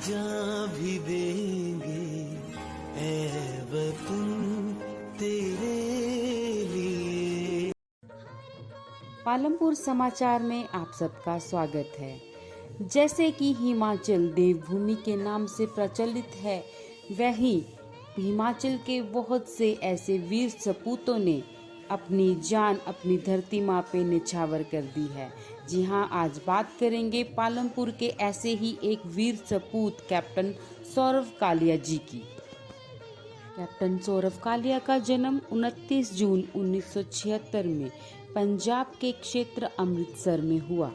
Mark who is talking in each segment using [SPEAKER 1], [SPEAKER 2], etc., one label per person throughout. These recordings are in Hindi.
[SPEAKER 1] जान भी देंगे ऐ वतन तेरे लिए।
[SPEAKER 2] पालमपुर समाचार में आप सबका स्वागत है। जैसे कि हिमाचल देवभूमि के नाम से प्रचलित है, वहीं हिमाचल के बहुत से ऐसे वीर सपूतों ने अपनी जान अपनी धरती माँ पे निछावर कर दी है। जी हाँ, आज बात करेंगे पालमपुर के ऐसे ही एक वीर सपूत कैप्टन सौरव कालिया जी की। कैप्टन सौरव कालिया का जन्म 29 जून 1976 में पंजाब के क्षेत्र अमृतसर में हुआ।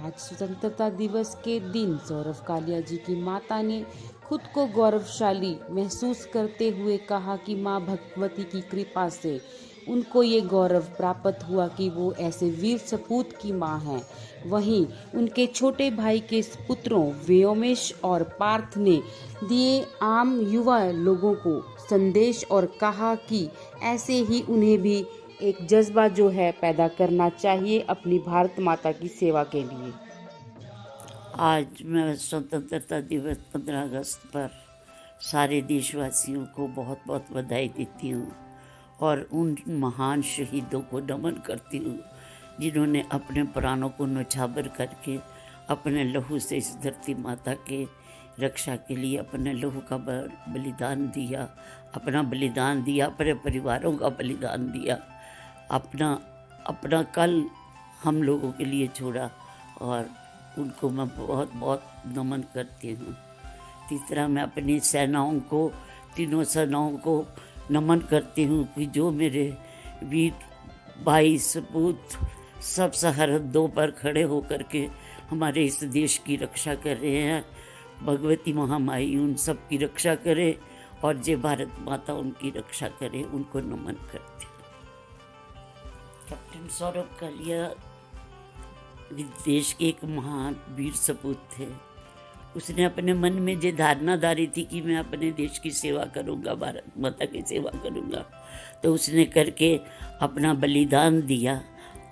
[SPEAKER 2] आज स्वतंत्रता दिवस के दिन सौरव कालिया जी की माता ने खुद को गौरवशाली महसूस करते हुए कहा कि माँ भगवती की कृपा से उनको ये गौरव प्राप्त हुआ कि वो ऐसे वीर सपूत की माँ हैं। वहीं उनके छोटे भाई के पुत्रों व्योमेश और पार्थ ने दिए आम युवा लोगों को संदेश और कहा कि ऐसे ही उन्हें भी एक जज्बा जो है पैदा करना चाहिए अपनी भारत माता की सेवा के लिए।
[SPEAKER 3] आज मैं स्वतंत्रता दिवस 15 अगस्त पर सारे देशवासियों को बहुत बहुत बधाई देती हूँ और उन महान शहीदों को नमन करती हूँ जिन्होंने अपने प्राणों को न्यौछावर करके अपने लहू से इस धरती माता के रक्षा के लिए अपने लहू का बलिदान दिया, अपने परिवारों का बलिदान दिया, अपना कल हम लोगों के लिए छोड़ा और उनको मैं बहुत बहुत नमन करती हूँ। तीसरा, मैं अपनी तीनों सेनाओं को नमन करती हूँ कि जो मेरे वीर भाई सपूत सब सरहदों पर खड़े होकर के हमारे इस देश की रक्षा कर रहे हैं। भगवती महामाई उन सब की रक्षा करे और जय भारत माता उनकी रक्षा करे, उनको नमन करती हूँ। कैप्टन सौरव कालिया देश के एक महान वीर सपूत थे। उसने अपने मन में जो धारणा धारी थी कि मैं अपने देश की सेवा करूंगा, भारत माता की सेवा करूंगा, तो उसने करके अपना बलिदान दिया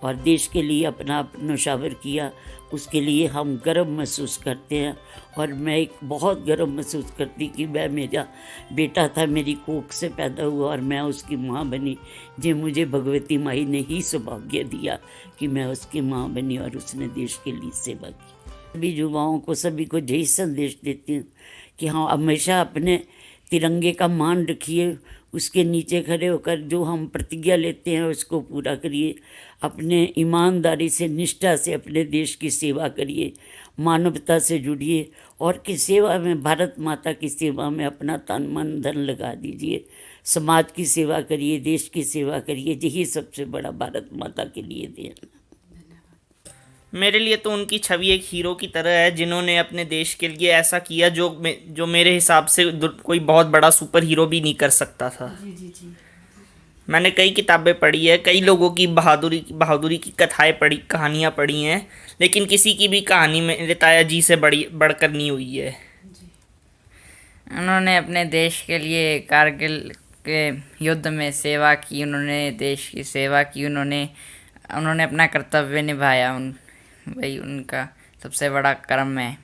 [SPEAKER 3] और देश के लिए अपना न्यौछावर किया। उसके लिए हम गर्व महसूस करते हैं और मैं एक बहुत गर्व महसूस करती कि मैं मेरा बेटा था, मेरी कोख से पैदा हुआ और मैं उसकी माँ बनी। जो मुझे भगवती माई ने ही सौभाग्य दिया कि मैं उसकी माँ बनी और उसने देश के लिए सेवा की। सभी युवाओं को, सभी को यही संदेश देती हूँ कि हाँ, हमेशा अपने तिरंगे का मान रखिए, उसके नीचे खड़े होकर जो हम प्रतिज्ञा लेते हैं उसको पूरा करिए, अपने ईमानदारी से निष्ठा से अपने देश की सेवा करिए, मानवता से जुड़िए और की सेवा में, भारत माता की सेवा में अपना तन मन धन लगा दीजिए। समाज की सेवा करिए, देश की सेवा करिए, यही सबसे बड़ा भारत माता के लिए देन।
[SPEAKER 4] मेरे लिए तो उनकी छवि एक हीरो की तरह है जिन्होंने अपने देश के लिए ऐसा किया जो मेरे हिसाब से कोई बहुत बड़ा सुपर हीरो भी नहीं कर सकता था। जी। मैंने कई किताबें पढ़ी है, कई लोगों की बहादुरी की कहानियाँ पढ़ी हैं, लेकिन किसी की भी कहानी मेरे ताया जी से बढ़कर नहीं हुई है।
[SPEAKER 5] उन्होंने अपने देश के लिए कारगिल के युद्ध में सेवा की, उन्होंने देश की सेवा की, उन्होंने अपना कर्तव्य निभाया। वही उनका सबसे बड़ा कर्म है।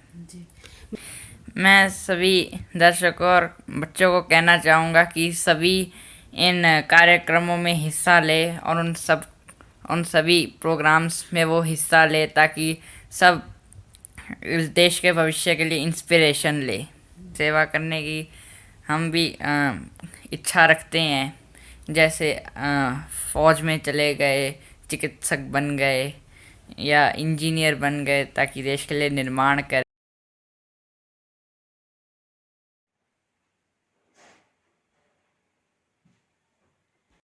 [SPEAKER 5] मैं सभी दर्शकों और बच्चों को कहना चाहूँगा कि सभी इन कार्यक्रमों में हिस्सा ले और उन सभी प्रोग्राम्स में वो हिस्सा ले ताकि सब इस देश के भविष्य के लिए इंस्पिरेशन ले। सेवा करने की हम भी इच्छा रखते हैं, जैसे फौज में चले गए, चिकित्सक बन गए या इंजीनियर बन गए ताकि देश के लिए निर्माण करें।